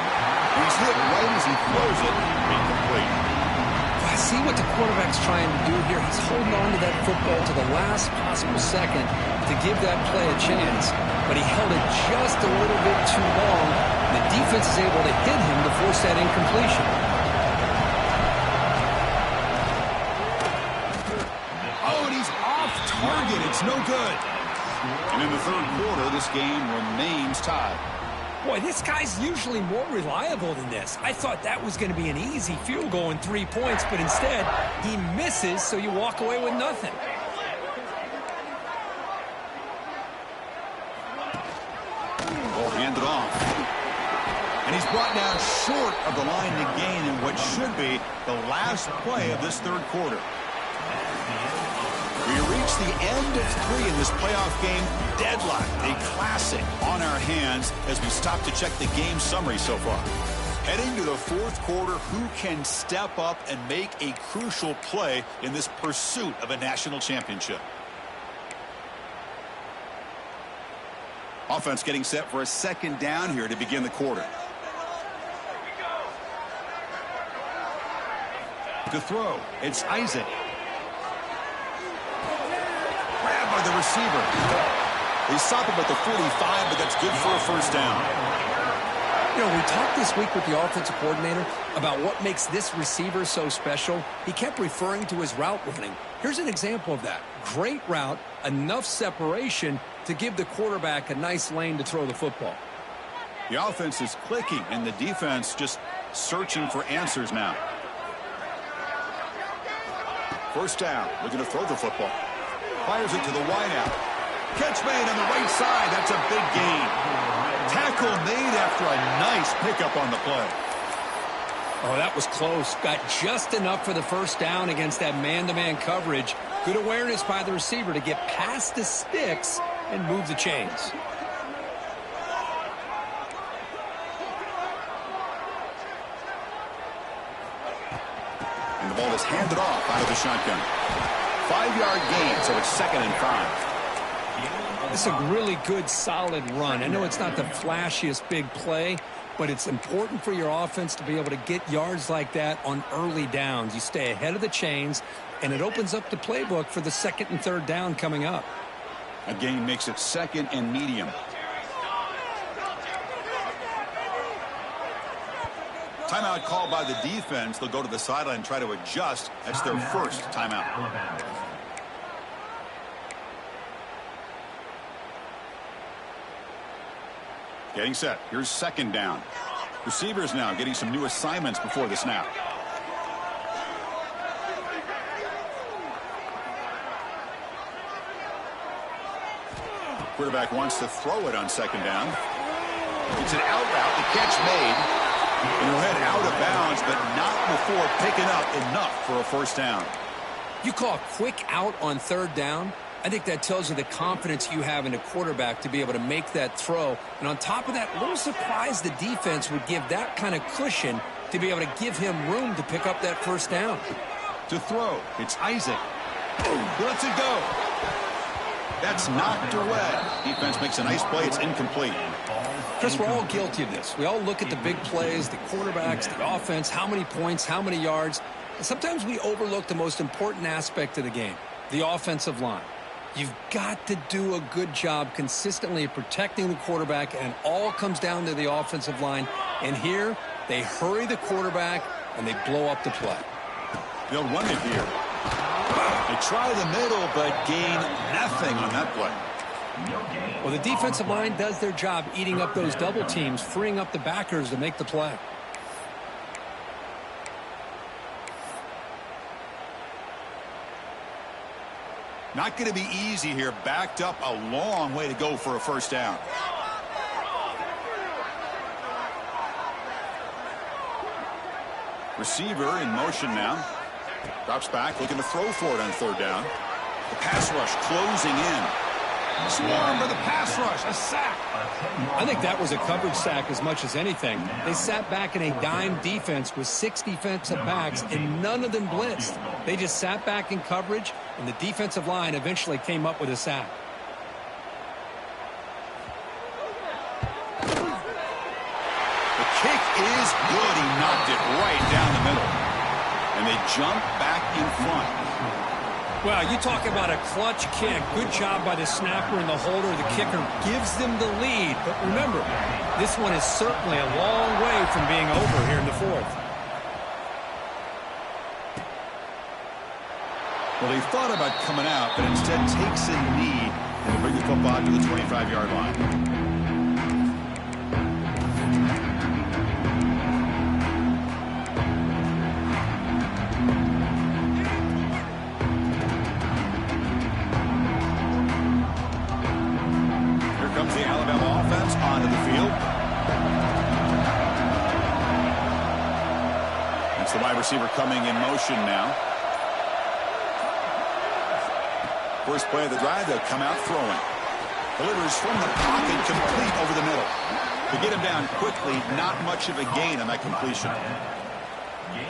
He's hit right as he throws it. Incomplete. I see what the quarterback's trying to do here. He's holding on to that football to the last possible second to give that play a chance. But he held it just a little bit too long. The defense is able to hit him to force that incompletion. Oh, and he's off target. It's no good. And in the 3rd quarter, this game remains tied. Boy, this guy's usually more reliable than this. I thought that was going to be an easy field goal in 3 points, but instead, he misses, so you walk away with nothing. Ball handed off. And he's brought down short of the line to gain in what should be the last play of this 3rd quarter. We reach the end of 3 in this playoff game. Deadlock, a classic on our hands as we stop to check the game summary so far. Heading to the 4th quarter, who can step up and make a crucial play in this pursuit of a national championship? Offense getting set for a second down here to begin the quarter. To throw, it's Isaac. Grabbed by the receiver. They stop him at the 45, but that's good for a first down. You know, we talked this week with the offensive coordinator about what makes this receiver so special. He kept referring to his route running. Here's an example of that. Great route, enough separation to give the quarterback a nice lane to throw the football. The offense is clicking, and the defense just searching for answers now. First down, looking to throw the football. Fires it to the wideout. Catch made on the right side. That's a big gain. Tackle made after a nice pickup on the play. Oh, that was close. Got just enough for the first down against that man-to-man coverage. Good awareness by the receiver to get past the sticks and move the chains. And the ball is handed off out of the shotgun. 5-yard gain, so it's 2nd and 5. It's a really good, solid run. I know it's not the flashiest big play, but it's important for your offense to be able to get yards like that on early downs. You stay ahead of the chains, and it opens up the playbook for the 2nd and 3rd down coming up. A gain makes it 2nd and medium. Timeout called by the defense. They'll go to the sideline and try to adjust. That's their first timeout. Getting set. Here's 2nd down. Receivers now getting some new assignments before the snap. Quarterback wants to throw it on 2nd down. It's an out route. The catch made. And he'll head out of bounds, but not before picking up enough for a first down. You call a quick out on 3rd down. I think that tells you the confidence you have in a quarterback to be able to make that throw. And on top of that, a little surprised the defense would give that kind of cushion to be able to give him room to pick up that first down. To throw, it's Isaac. He lets it go. That's knocked away. Defense makes a nice play. It's incomplete. Chris, we're all guilty of this. We all look at the big plays, the quarterbacks, the offense, how many points, how many yards. And sometimes we overlook the most important aspect of the game, the offensive line. You've got to do a good job consistently protecting the quarterback, and it all comes down to the offensive line. And here, they hurry the quarterback, and they blow up the play. They'll run it here. They try the middle, but gain nothing on that play. Well, the defensive line does their job eating up those double teams, freeing up the backers to make the play. Not going to be easy here. Backed up a long way to go for a first down. Receiver in motion now. Drops back, looking to throw for it on 3rd down. The pass rush closing in. Swarm for the pass rush. A sack. I think that was a coverage sack as much as anything. They sat back in a dime defense with 6 defensive backs, and none of them blitzed. They just sat back in coverage, and the defensive line eventually came up with a sack. The kick is good. He knocked it right down the middle. And they jump back in front. Well, you talk about a clutch kick. Good job by the snapper and the holder. The kicker gives them the lead. But remember, this one is certainly a long way from being over here in the 4th. Well, they thought about coming out, but instead takes a knee and bring the football to the 25-yard line. Onto the field. That's the wide receiver coming in motion now. First play of the drive, they'll come out throwing. Delivers from the pocket, complete over the middle. To get him down quickly, not much of a gain on that completion.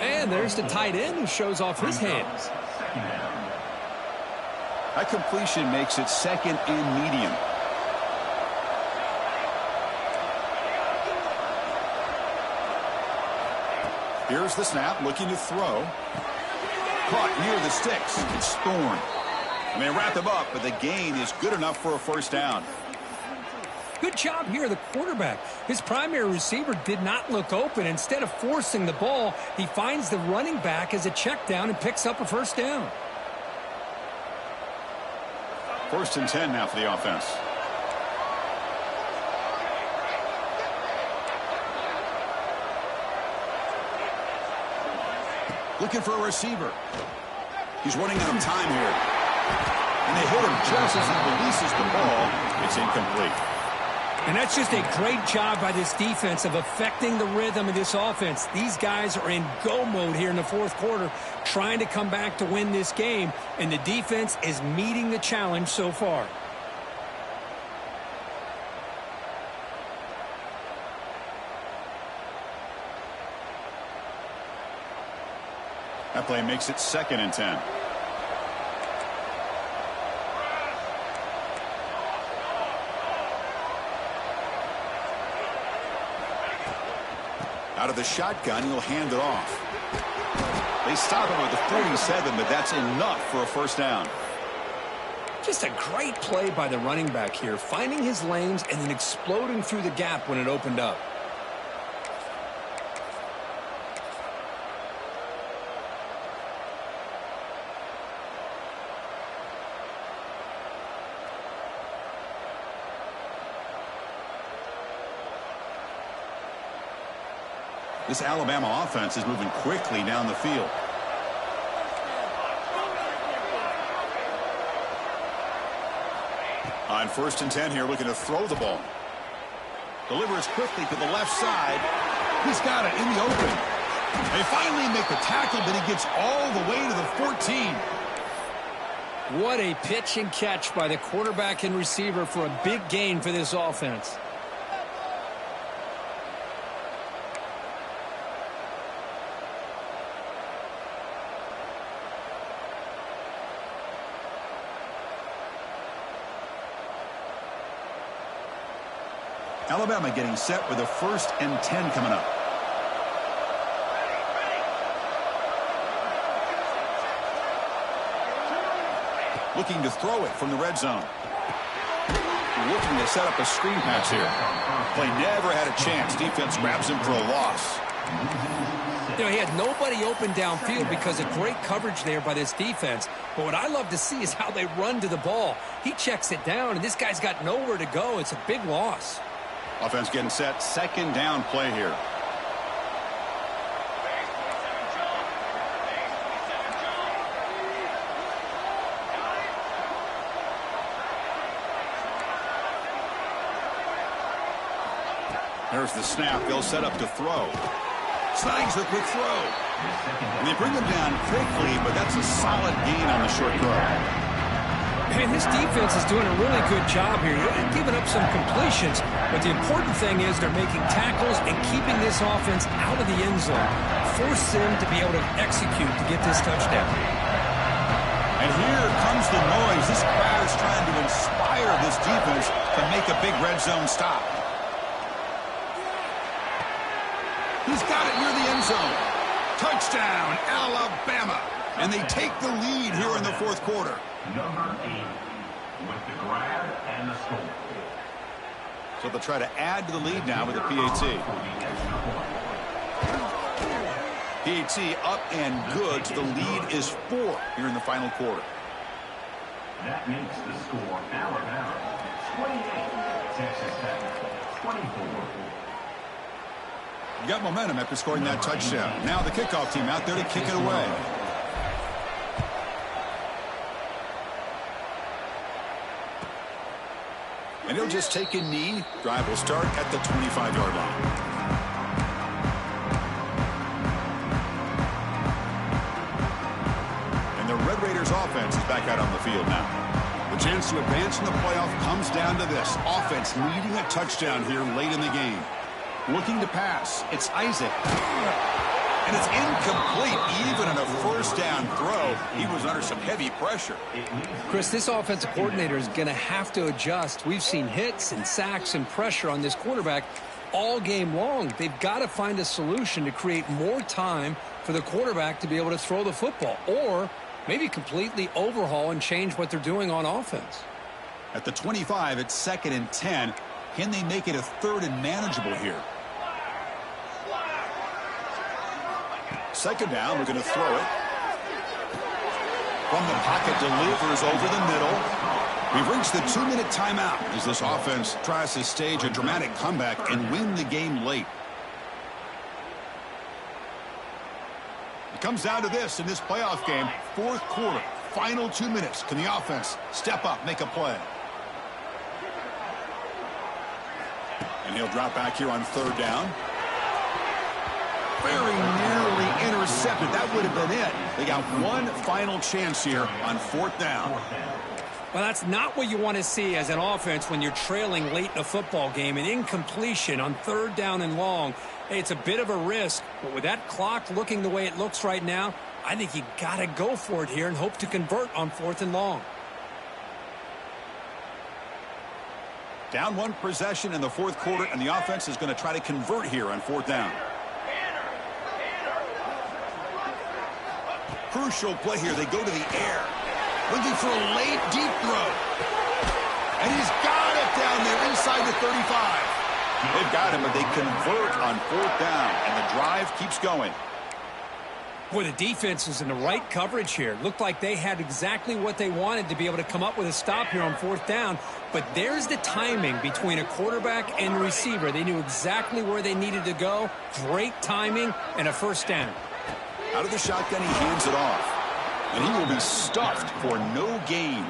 And there's the tight end who shows off his hands. That completion makes it 2nd and medium. Here's the snap, looking to throw. Caught near the sticks. It's Thorne. And they wrap him up, but the gain is good enough for a first down. Good job here, the quarterback. His primary receiver did not look open. Instead of forcing the ball, he finds the running back as a check down and picks up a first down. 1st and 10 now for the offense. Looking for a receiver. He's running out of time here. And they hit him just as he releases the ball. It's incomplete. And that's just a great job by this defense of affecting the rhythm of this offense. These guys are in go mode here in the 4th quarter, trying to come back to win this game. And the defense is meeting the challenge so far. That play makes it 2nd and 10. Out of the shotgun, he'll hand it off. They stop him at the 47, but that's enough for a first down. Just a great play by the running back here, finding his lanes and then exploding through the gap when it opened up. This Alabama offense is moving quickly down the field. On 1st and 10 here, looking to throw the ball. Delivers quickly to the left side. He's got it in the open. They finally make the tackle, but he gets all the way to the 14. What a pitch and catch by the quarterback and receiver for a big gain for this offense. Alabama getting set with a 1st and 10 coming up. Looking to throw it from the red zone. Looking to set up a screen pass here. Play never had a chance. Defense grabs him for a loss. You know, he had nobody open downfield because of great coverage there by this defense. But what I love to see is how they run to the ball. He checks it down, and this guy's got nowhere to go. It's a big loss. Offense getting set. 2nd down play here. There's the snap. They'll set up to throw. Snags a quick throw. And they bring him down quickly, but that's a solid gain on the short throw. Man, this defense is doing a really good job here. They're giving up some completions, but the important thing is they're making tackles and keeping this offense out of the end zone. Force them to be able to execute to get this touchdown. And here comes the noise. This crowd is trying to inspire this defense to make a big red zone stop. He's got it near the end zone. Touchdown, Alabama. And they take the lead here in the 4th quarter. Number 8 with the grab and the score. So they'll try to add to the lead now with a PAT. PAT up and good. So the lead is 4 here in the final quarter. That makes the score Alabama 28, Texas Tech 24. You got momentum after scoring that touchdown. Now the kickoff team out there to kick it away. And he'll just take a knee. Drive will start at the 25-yard line. And the Red Raiders offense is back out on the field now. The chance to advance in the playoff comes down to this. Offense needing a touchdown here late in the game. Looking to pass. It's Isaac. And it's incomplete. Even in a first down throw, he was under some heavy pressure. Chris, this offensive coordinator is going to have to adjust. We've seen hits and sacks and pressure on this quarterback all game long. They've got to find a solution to create more time for the quarterback to be able to throw the football, or maybe completely overhaul and change what they're doing on offense. At the 25, it's 2nd and 10. Can they make it a 3rd and manageable here? 2nd down, we're going to throw it. From the pocket, delivers over the middle. We've reached the 2-minute timeout as this offense tries to stage a dramatic comeback and win the game late. It comes down to this in this playoff game, 4th quarter, final 2 minutes. Can the offense step up, make a play? And he'll drop back here on 3rd down. Very nearly intercepted. That would have been it. They got one final chance here on 4th down. Well, that's not what you want to see as an offense when you're trailing late in a football game. An incompletion on 3rd down and long. Hey, it's a bit of a risk, but with that clock looking the way it looks right now, I think you got to go for it here and hope to convert on 4th and long. Down 1 possession in the 4th quarter, and the offense is going to try to convert here on 4th down. Crucial play here. They go to the air. Looking for a late, deep throw. And he's got it down there inside the 35. They've got him, but they convert on 4th down, and the drive keeps going. Boy, the defense was in the right coverage here. Looked like they had exactly what they wanted to be able to come up with a stop here on 4th down. But there's the timing between a quarterback and receiver. They knew exactly where they needed to go. Great timing and a 1st down. Out of the shotgun, he hands it off. And he will be stuffed for no gain.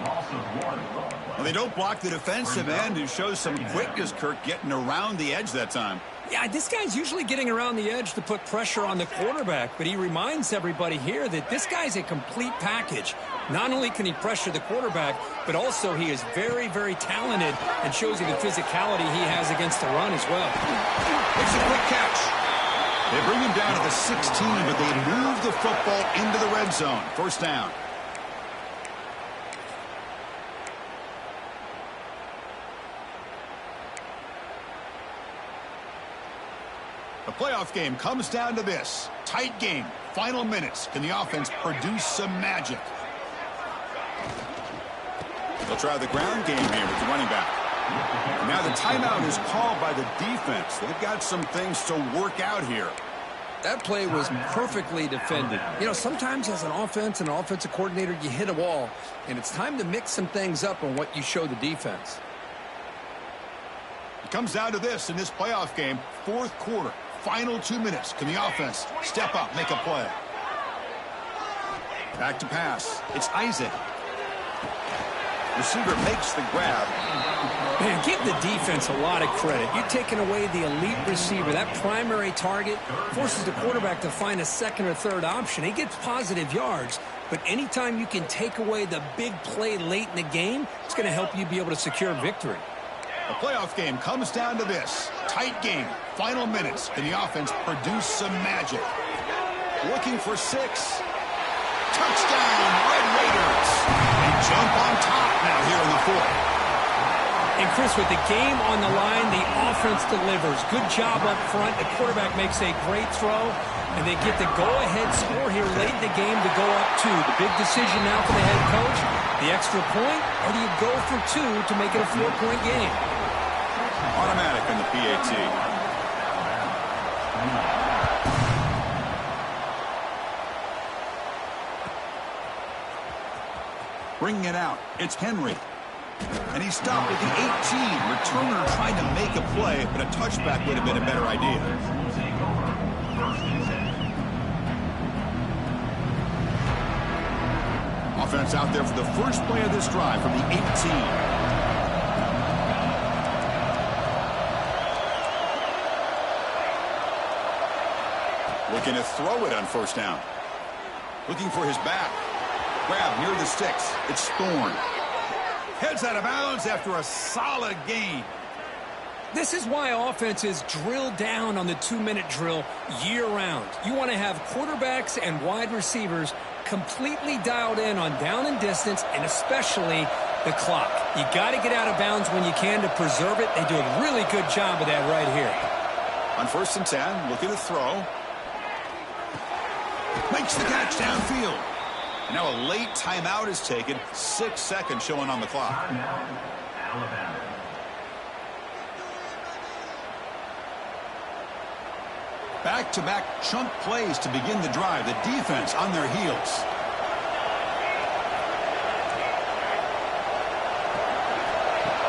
Well, they don't block the defensive end, who shows some quickness, Kirk, getting around the edge that time. Yeah, this guy's usually getting around the edge to put pressure on the quarterback, but he reminds everybody here that this guy's a complete package. Not only can he pressure the quarterback, but also he is very, very talented and shows you the physicality he has against the run as well. It's a quick catch. They bring him down to the 16, but they move the football into the red zone. 1st down. The playoff game comes down to this. Tight game. Final minutes. Can the offense produce some magic? They'll try the ground game here with the running back. Now the timeout is called by the defense. They've got some things to work out here. That play was perfectly defended. You know, sometimes as an offense and an offensive coordinator, you hit a wall, and it's time to mix some things up on what you show the defense. It comes down to this in this playoff game, 4th quarter, final 2 minutes. Can the offense step up, make a play? Back to pass. It's Isaac. Receiver makes the grab. Man, give the defense a lot of credit. You're taking away the elite receiver. That primary target forces the quarterback to find a 2nd or 3rd option. He gets positive yards, but anytime you can take away the big play late in the game, it's going to help you be able to secure victory. The playoff game comes down to this. Tight game. Final minutes. Can the offense produce some magic? Looking for 6. Touchdown, Red Raiders. They jump on top now here in the 4th. And, Chris, with the game on the line, the offense delivers. Good job up front. The quarterback makes a great throw, and they get the go-ahead score here late in the game to go up 2. The big decision now for the head coach, the extra point, or do you go for 2 to make it a 4-point game? Automatic on the PAT. Bringing it out, it's Henry. And he stopped at the 18. Returner trying to make a play, but a touchback would have been a better idea. Offense out there for the first play of this drive from the 18. Looking to throw it on 1st down. Looking for his back. Grab near the sticks. It's Thorne. Heads out of bounds after a solid gain. This is why offenses drill down on the 2-minute drill year-round. You want to have quarterbacks and wide receivers completely dialed in on down and distance, and especially the clock. You got to get out of bounds when you can to preserve it. They do a really good job of that right here. On 1st and 10, looking to throw. Makes the catch downfield. And now a late timeout is taken. 6 seconds showing on the clock. Timeout, Alabama. Back-to-back chunk plays to begin the drive. The defense on their heels.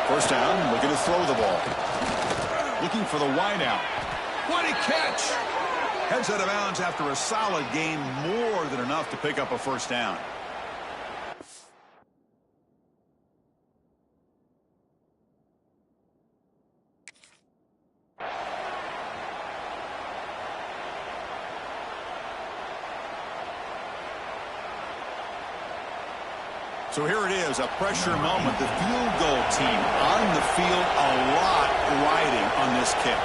First down, looking to throw the ball. Looking for the wideout. What a catch! Heads out of bounds after a solid gain, more than enough to pick up a first down. So here it is, a pressure moment. The field goal team on the field, a lot riding on this kick.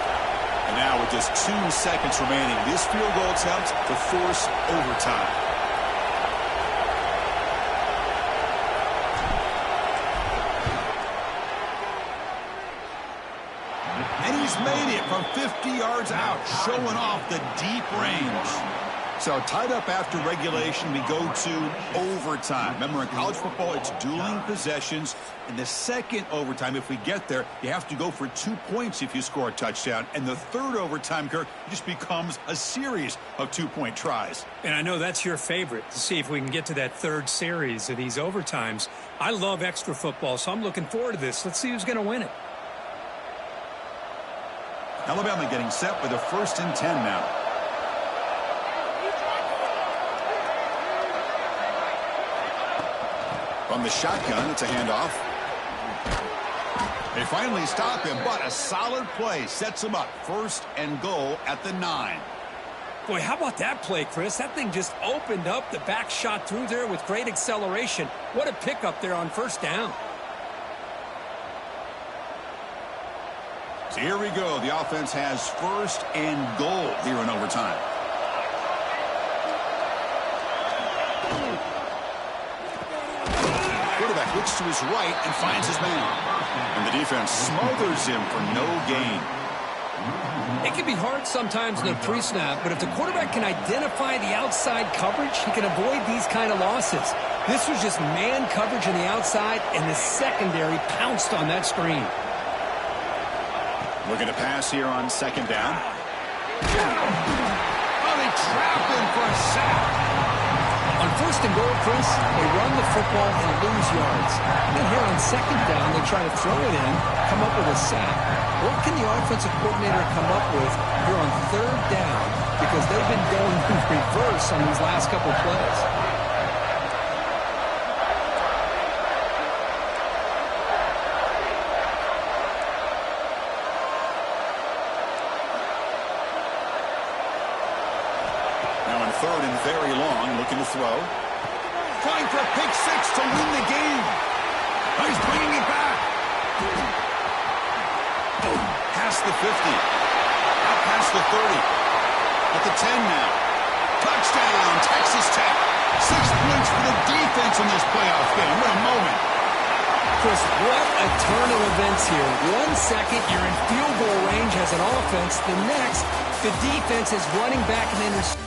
And now with just 2 seconds remaining, this field goal attempt to force overtime. And he's made it from 50 yards out, showing off the deep range. So tied up after regulation, we go to overtime. Remember, in college football, it's dueling possessions. In the second overtime, if we get there, you have to go for 2 points if you score a touchdown. And the third overtime, Kirk, just becomes a series of 2-point tries. And I know that's your favorite, to see if we can get to that third series of these overtimes. I love extra football, so I'm looking forward to this. Let's see who's going to win it. Alabama getting set with a 1st and 10 now. From the shotgun, it's a handoff. They finally stop him, but a solid play sets him up. 1st and goal at the 9. Boy, how about that play, Chris? That thing just opened up. The back shot through there with great acceleration. What a pickup there on 1st down. So here we go. The offense has 1st and goal here in overtime. Quarterback looks to his right and finds his man. And the defense smothers him for no gain. It can be hard sometimes in a pre-snap, but if the quarterback can identify the outside coverage, he can avoid these kind of losses. This was just man coverage on the outside, and the secondary pounced on that screen. Looking to pass here on 2nd down. Oh, they trap him for a sack. On 1st and goal, Chris, they run the football and lose yards. And here on 2nd down, they try to throw it in, come up with a sack. What can the offensive coordinator come up with here on 3rd down? Because they've been going in reverse on these last couple plays. Now on 3rd and very long, looking to throw. Trying for a pick 6 to win the game. Oh, he's bringing it back. Past the 50. Out past the 30. At the 10 now. Touchdown, Texas Tech. 6 points for the defense in this playoff game. What a moment. Chris, what a turn of events here. 1 second, you're in field goal range as an offense. The next, the defense is running back and intercepting.